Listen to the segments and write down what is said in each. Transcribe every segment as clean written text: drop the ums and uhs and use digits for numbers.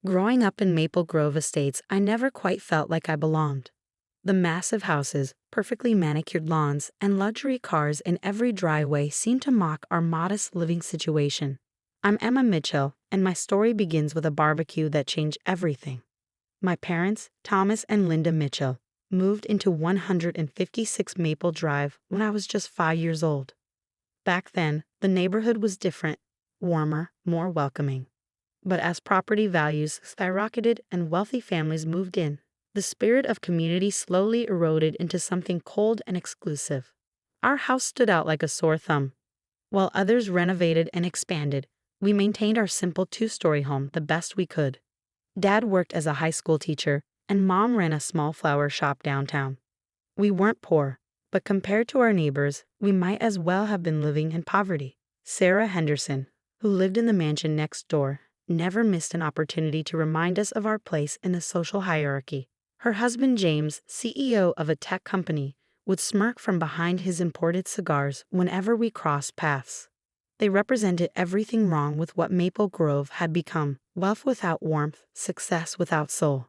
Growing up in Maple Grove Estates, I never quite felt like I belonged. The massive houses, perfectly manicured lawns, and luxury cars in every driveway seemed to mock our modest living situation. I'm Emma Mitchell, and my story begins with a barbecue that changed everything. My parents, Thomas and Linda Mitchell, moved into 156 Maple Drive when I was just 5 years old. Back then, the neighborhood was different, warmer, more welcoming. But as property values skyrocketed and wealthy families moved in, the spirit of community slowly eroded into something cold and exclusive. Our house stood out like a sore thumb. While others renovated and expanded, we maintained our simple two-story home the best we could. Dad worked as a high school teacher, and Mom ran a small flower shop downtown. We weren't poor, but compared to our neighbors, we might as well have been living in poverty. Sarah Henderson, who lived in the mansion next door, never missed an opportunity to remind us of our place in the social hierarchy. Her husband James, CEO of a tech company, would smirk from behind his imported cigars whenever we crossed paths. They represented everything wrong with what Maple Grove had become: wealth without warmth, success without soul.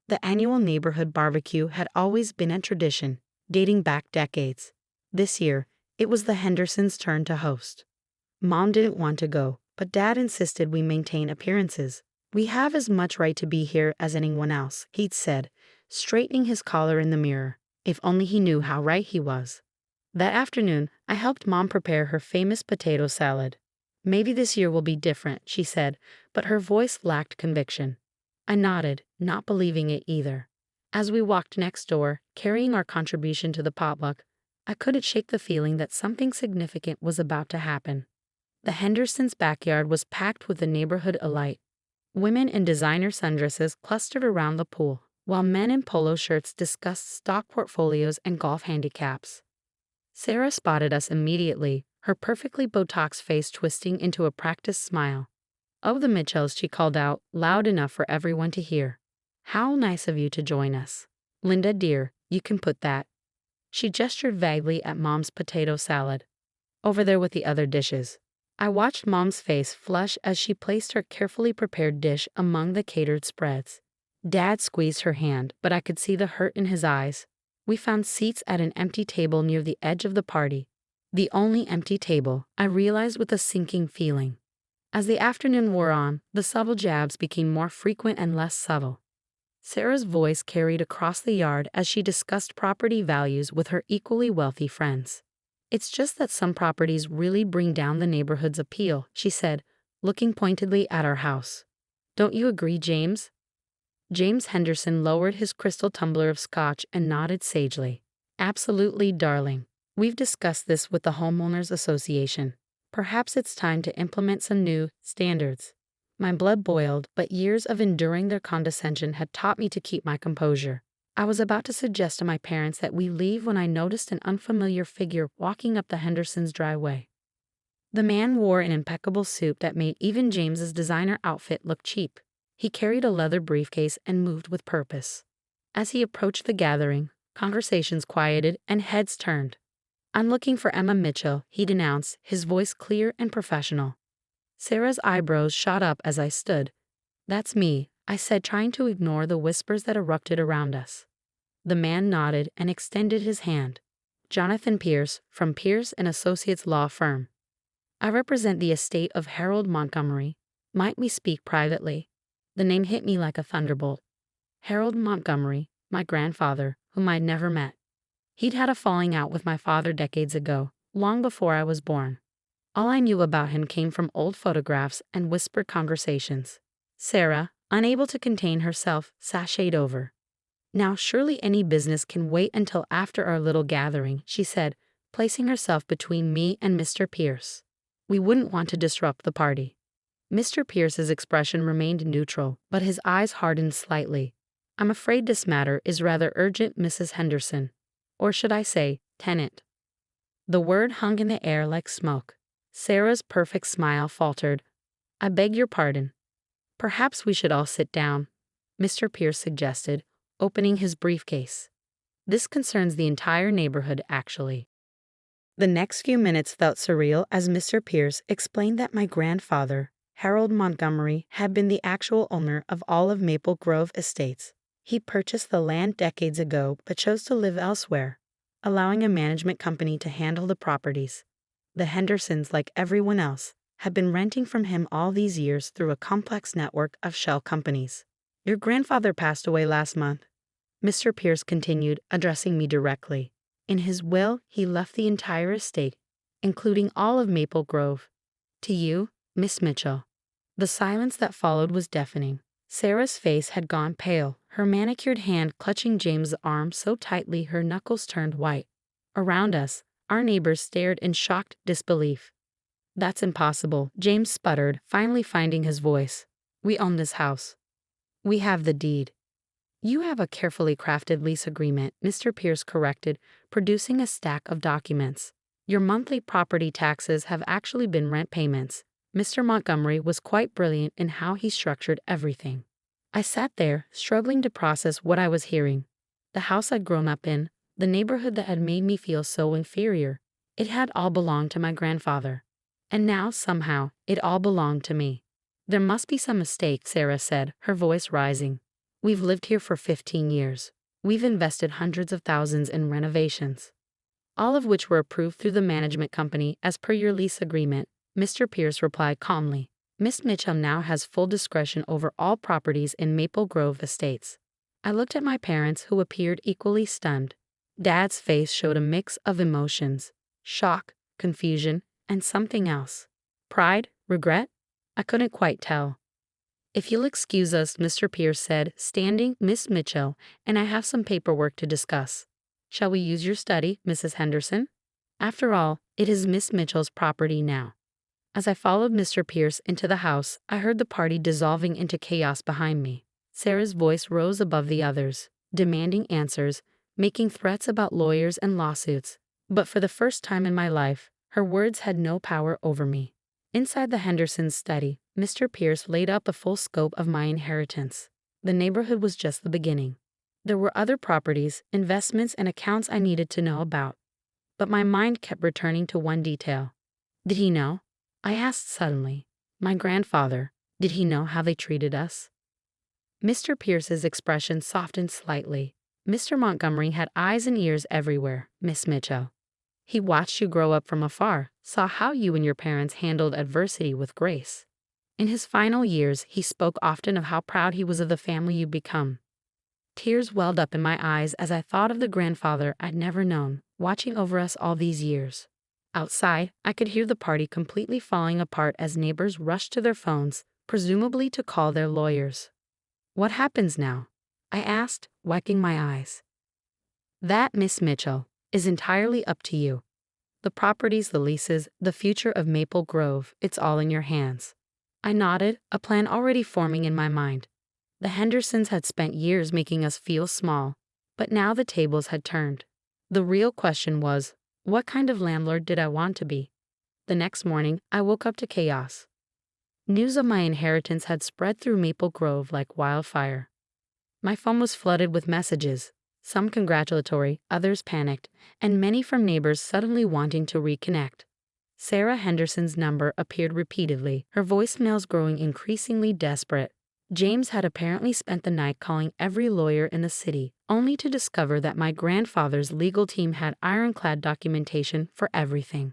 The annual neighborhood barbecue had always been a tradition, dating back decades. This year, it was the Hendersons' turn to host. Mom didn't want to go, but Dad insisted we maintain appearances. "We have as much right to be here as anyone else," he'd said, straightening his collar in the mirror. If only he knew how right he was. That afternoon, I helped Mom prepare her famous potato salad. "Maybe this year will be different," she said, but her voice lacked conviction. I nodded, not believing it either. As we walked next door, carrying our contribution to the potluck, I couldn't shake the feeling that something significant was about to happen. The Hendersons' backyard was packed with the neighborhood alight. Women in designer sundresses clustered around the pool, while men in polo shirts discussed stock portfolios and golf handicaps. Sarah spotted us immediately, her perfectly Botox face twisting into a practiced smile. "Oh, the Mitchells," she called out, loud enough for everyone to hear. "How nice of you to join us. Linda, dear, you can put that." She gestured vaguely at Mom's potato salad. "Over there with the other dishes." I watched Mom's face flush as she placed her carefully prepared dish among the catered spreads. Dad squeezed her hand, but I could see the hurt in his eyes. We found seats at an empty table near the edge of the party. The only empty table, I realized with a sinking feeling. As the afternoon wore on, the subtle jabs became more frequent and less subtle. Sarah's voice carried across the yard as she discussed property values with her equally wealthy friends. "It's just that some properties really bring down the neighborhood's appeal," she said, looking pointedly at our house. "Don't you agree, James?" James Henderson lowered his crystal tumbler of scotch and nodded sagely. "Absolutely, darling. We've discussed this with the Homeowners Association. Perhaps it's time to implement some new standards." My blood boiled, but years of enduring their condescension had taught me to keep my composure. I was about to suggest to my parents that we leave when I noticed an unfamiliar figure walking up the Hendersons' driveway. The man wore an impeccable suit that made even James's designer outfit look cheap. He carried a leather briefcase and moved with purpose. As he approached the gathering, conversations quieted and heads turned. "I'm looking for Emma Mitchell," he denounced, his voice clear and professional. Sarah's eyebrows shot up as I stood. "That's me," I said, trying to ignore the whispers that erupted around us. The man nodded and extended his hand. "Jonathan Pierce, from Pierce & Associates Law Firm. I represent the estate of Harold Montgomery. Might we speak privately?" The name hit me like a thunderbolt. Harold Montgomery, my grandfather, whom I'd never met. He'd had a falling out with my father decades ago, long before I was born. All I knew about him came from old photographs and whispered conversations. Sarah, unable to contain herself, sashayed over. "Now surely any business can wait until after our little gathering," she said, placing herself between me and Mr. Pierce. We wouldn't want to disrupt the party. Mr. Pierce's expression remained neutral, but his eyes hardened slightly. "I'm afraid this matter is rather urgent, Mrs. Henderson. Or should I say, tenant?" The word hung in the air like smoke. Sarah's perfect smile faltered. "I beg your pardon. Perhaps we should all sit down," Mr. Pierce suggested, opening his briefcase. "This concerns the entire neighborhood, actually." The next few minutes felt surreal as Mr. Pierce explained that my grandfather, Harold Montgomery had been the actual owner of all of Maple Grove Estates. He purchased the land decades ago but chose to live elsewhere, allowing a management company to handle the properties. The Hendersons, like everyone else, had been renting from him all these years through a complex network of shell companies. Your grandfather passed away last month, Mr. Pierce continued, addressing me directly. In his will, he left the entire estate, including all of Maple Grove, to you, Miss Mitchell. The silence that followed was deafening. Sarah's face had gone pale, her manicured hand clutching James's arm so tightly her knuckles turned white. Around us, our neighbors stared in shocked disbelief. That's impossible, James sputtered, finally finding his voice. We own this house. We have the deed. You have a carefully crafted lease agreement, Mr. Pierce corrected, producing a stack of documents. Your monthly property taxes have actually been rent payments. Mr. Montgomery was quite brilliant in how he structured everything. I sat there, struggling to process what I was hearing. The house I'd grown up in, the neighborhood that had made me feel so inferior, it had all belonged to my grandfather. And now, somehow, it all belonged to me. There must be some mistake, Sarah said, her voice rising. We've lived here for 15 years. We've invested hundreds of thousands in renovations, all of which were approved through the management company as per your lease agreement, Mr. Pierce replied calmly. Miss Mitchell now has full discretion over all properties in Maple Grove Estates. I looked at my parents, who appeared equally stunned. Dad's face showed a mix of emotions: shock, confusion, and something else. Pride? Regret? I couldn't quite tell. If you'll excuse us, Mr. Pierce said, standing, Miss Mitchell, and I have some paperwork to discuss. Shall we use your study, Mrs. Henderson? After all, it is Miss Mitchell's property now. As I followed Mr. Pierce into the house, I heard the party dissolving into chaos behind me. Sarah's voice rose above the others, demanding answers, making threats about lawyers and lawsuits. But for the first time in my life, her words had no power over me. Inside the Hendersons' study, Mr. Pierce laid out the full scope of my inheritance. The neighborhood was just the beginning. There were other properties, investments, and accounts I needed to know about. But my mind kept returning to one detail. Did he know? I asked suddenly. My grandfather, did he know how they treated us? Mr. Pierce's expression softened slightly. Mr. Montgomery had eyes and ears everywhere, Miss Mitchell. He watched you grow up from afar, saw how you and your parents handled adversity with grace. In his final years, he spoke often of how proud he was of the family you'd become. Tears welled up in my eyes as I thought of the grandfather I'd never known, watching over us all these years. Outside, I could hear the party completely falling apart as neighbors rushed to their phones, presumably to call their lawyers. What happens now? I asked, wiping my eyes. That, Miss Mitchell, is entirely up to you. The properties, the leases, the future of Maple Grove, it's all in your hands. I nodded, a plan already forming in my mind. The Hendersons had spent years making us feel small, but now the tables had turned. The real question was, what kind of landlord did I want to be? The next morning, I woke up to chaos. News of my inheritance had spread through Maple Grove like wildfire. My phone was flooded with messages, some congratulatory, others panicked, and many from neighbors suddenly wanting to reconnect. Sarah Henderson's number appeared repeatedly, her voicemails growing increasingly desperate. James had apparently spent the night calling every lawyer in the city, only to discover that my grandfather's legal team had ironclad documentation for everything.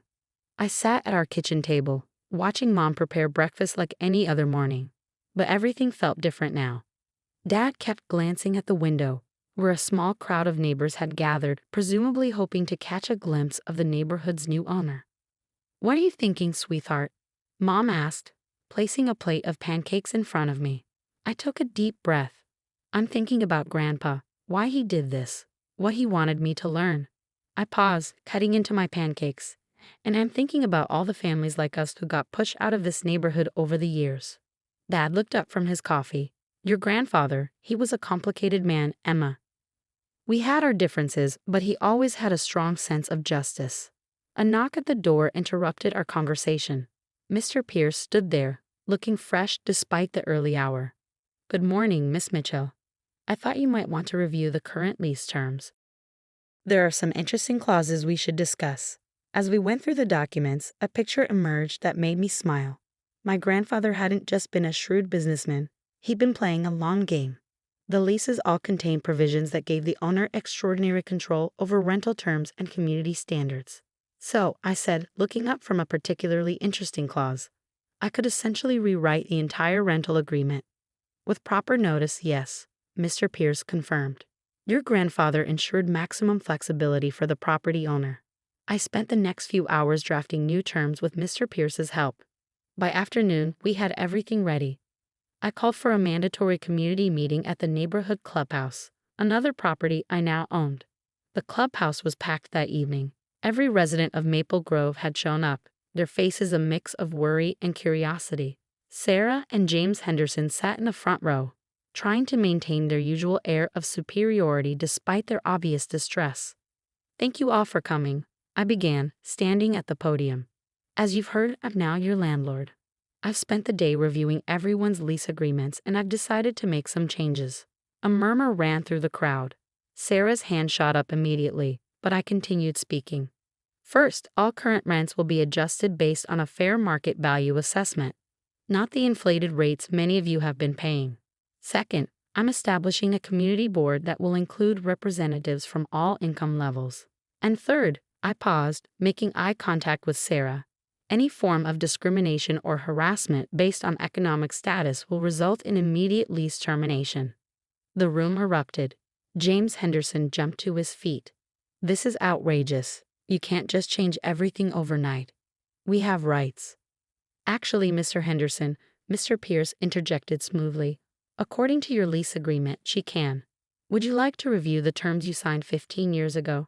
I sat at our kitchen table, watching Mom prepare breakfast like any other morning. But everything felt different now. Dad kept glancing at the window, where a small crowd of neighbors had gathered, presumably hoping to catch a glimpse of the neighborhood's new owner. What are you thinking, sweetheart? Mom asked, placing a plate of pancakes in front of me. I took a deep breath. I'm thinking about Grandpa, why he did this, what he wanted me to learn. I paused, cutting into my pancakes, and I'm thinking about all the families like us who got pushed out of this neighborhood over the years. Dad looked up from his coffee. Your grandfather, he was a complicated man, Emma. We had our differences, but he always had a strong sense of justice. A knock at the door interrupted our conversation. Mr. Pierce stood there, looking fresh despite the early hour. Good morning, Miss Mitchell. I thought you might want to review the current lease terms. There are some interesting clauses we should discuss. As we went through the documents, a picture emerged that made me smile. My grandfather hadn't just been a shrewd businessman, he'd been playing a long game. The leases all contained provisions that gave the owner extraordinary control over rental terms and community standards. So, I said, looking up from a particularly interesting clause, I could essentially rewrite the entire rental agreement. With proper notice, yes, Mr. Pierce confirmed. Your grandfather ensured maximum flexibility for the property owner. I spent the next few hours drafting new terms with Mr. Pierce's help. By afternoon, we had everything ready. I called for a mandatory community meeting at the neighborhood clubhouse, another property I now owned. The clubhouse was packed that evening. Every resident of Maple Grove had shown up, their faces a mix of worry and curiosity. Sarah and James Henderson sat in the front row, trying to maintain their usual air of superiority despite their obvious distress. Thank you all for coming, I began, standing at the podium. As you've heard, I'm now your landlord. I've spent the day reviewing everyone's lease agreements and I've decided to make some changes. A murmur ran through the crowd. Sarah's hand shot up immediately, but I continued speaking. First, all current rents will be adjusted based on a fair market value assessment, not the inflated rates many of you have been paying. Second, I'm establishing a community board that will include representatives from all income levels. And third, I paused, making eye contact with Sarah. Any form of discrimination or harassment based on economic status will result in immediate lease termination. The room erupted. James Henderson jumped to his feet. This is outrageous. You can't just change everything overnight. We have rights. Actually, Mr. Henderson, Mr. Pierce interjected smoothly. According to your lease agreement, she can. Would you like to review the terms you signed 15 years ago?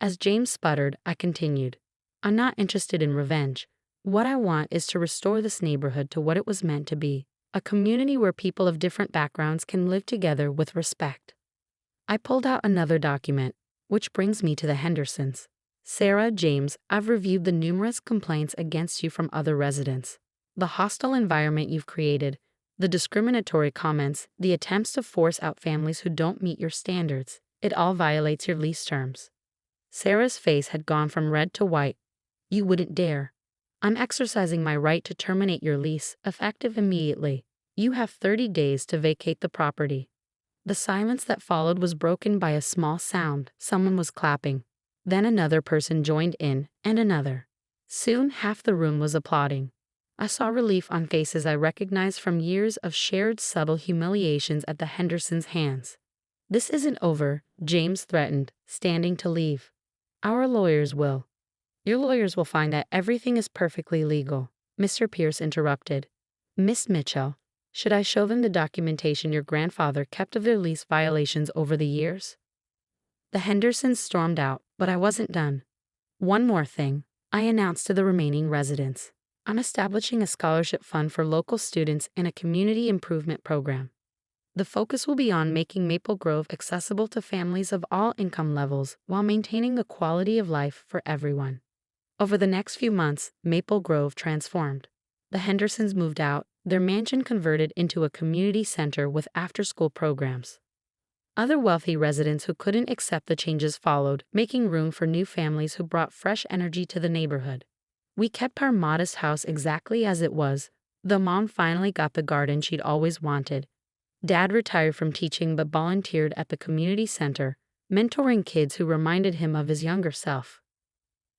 As James sputtered, I continued. I'm not interested in revenge. What I want is to restore this neighborhood to what it was meant to be, a community where people of different backgrounds can live together with respect. I pulled out another document, which brings me to the Hendersons. Sarah, James, I've reviewed the numerous complaints against you from other residents. The hostile environment you've created, the discriminatory comments, the attempts to force out families who don't meet your standards, it all violates your lease terms. Sarah's face had gone from red to white. You wouldn't dare. I'm exercising my right to terminate your lease, effective immediately. You have 30 days to vacate the property. The silence that followed was broken by a small sound. Someone was clapping. Then another person joined in, and another. Soon half the room was applauding. I saw relief on faces I recognized from years of shared subtle humiliations at the Hendersons' hands. This isn't over, James threatened, standing to leave. Our lawyers will. Your lawyers will find that everything is perfectly legal, Mr. Pierce interrupted. Miss Mitchell, should I show them the documentation your grandfather kept of their lease violations over the years? The Hendersons stormed out, but I wasn't done. One more thing, I announced to the remaining residents. I'm establishing a scholarship fund for local students and a community improvement program. The focus will be on making Maple Grove accessible to families of all income levels while maintaining the quality of life for everyone. Over the next few months, Maple Grove transformed. The Hendersons moved out, their mansion converted into a community center with after-school programs. Other wealthy residents who couldn't accept the changes followed, making room for new families who brought fresh energy to the neighborhood. We kept our modest house exactly as it was, though Mom finally got the garden she'd always wanted. Dad retired from teaching but volunteered at the community center, mentoring kids who reminded him of his younger self.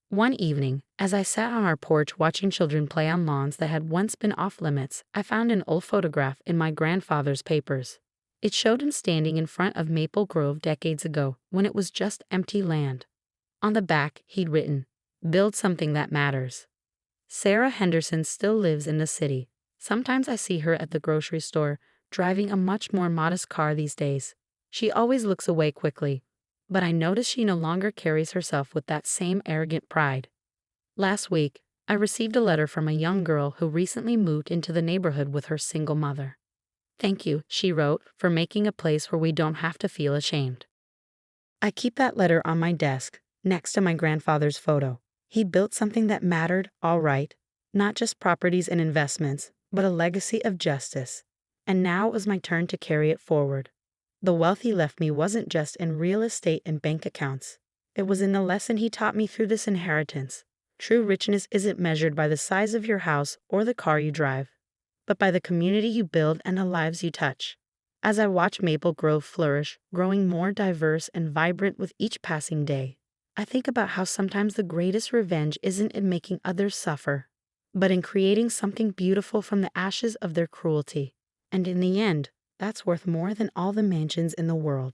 One evening, as I sat on our porch watching children play on lawns that had once been off-limits, I found an old photograph in my grandfather's papers. It showed him standing in front of Maple Grove decades ago, when it was just empty land. On the back, he'd written, "Build something that matters." Sarah Henderson still lives in the city. Sometimes I see her at the grocery store, driving a much more modest car these days. She always looks away quickly, but I notice she no longer carries herself with that same arrogant pride. Last week, I received a letter from a young girl who recently moved into the neighborhood with her single mother. "Thank you," she wrote, "for making a place where we don't have to feel ashamed." I keep that letter on my desk, next to my grandfather's photo. He built something that mattered, all right, not just properties and investments, but a legacy of justice. And now it was my turn to carry it forward. The wealth he left me wasn't just in real estate and bank accounts. It was in the lesson he taught me through this inheritance. True richness isn't measured by the size of your house or the car you drive. but by the community you build and the lives you touch. As I watch Maple Grove flourish, growing more diverse and vibrant with each passing day, I think about how sometimes the greatest revenge isn't in making others suffer, but in creating something beautiful from the ashes of their cruelty. And in the end, that's worth more than all the mansions in the world.